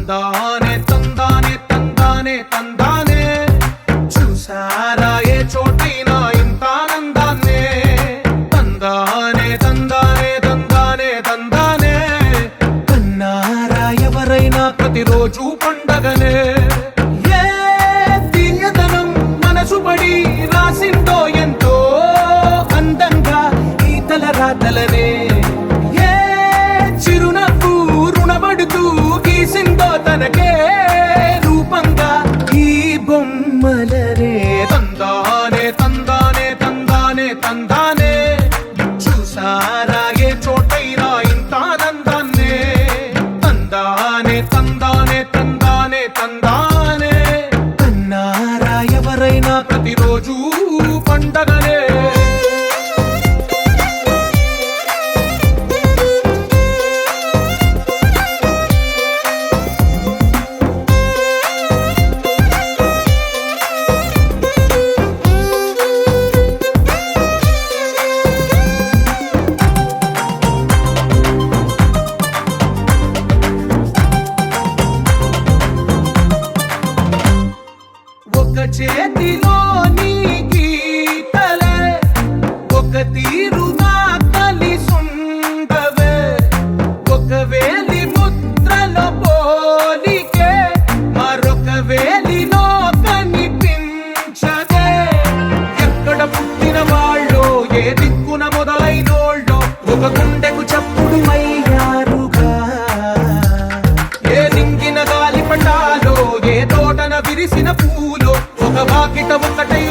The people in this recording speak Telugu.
తందానే తందానే తందానే తందానే చూసారా ఏ చోటైనా ఇంత ఆనందాన్నే తందానే తందానే తందానే తందానే కన్నారా ఎవరైనా ప్రతిరోజు పండగనే ఏ తీయదనం మనసు పడి రాసిందో ఎంతో అందంగా ఈ తలరాతలనే ఏ చిరునవ్వు రుణపడుతూ గీసిందో తనకే రూపంగా ఈ బొమ్మలనే తందానే తందానే తందానే తందానే చూసారా ఏ చోటైనా ఇంత ఆనందాన్నే తందానే తందానే తందానే తందానే కన్నారా ఎవరైనా ప్రతిరోజు పండగనే ఒక చేతిలో నీ గీతలే ఒక తీరుగా కలిసుండవే ఒక వేలి ముద్రలో పోలికే మరొక వేలిలో కనిపించదే ఎక్కడ పుట్టిన వాళ్ళో ఏ దిక్కున మొదలైనోళ్ళో ఒక గుండెకు చప్పుడు అయ్యారుగా ఏ నింగిన గాలి పటాలో ఏ తోటన విరిసిన పూలో ఒక వాకిట ఒకటై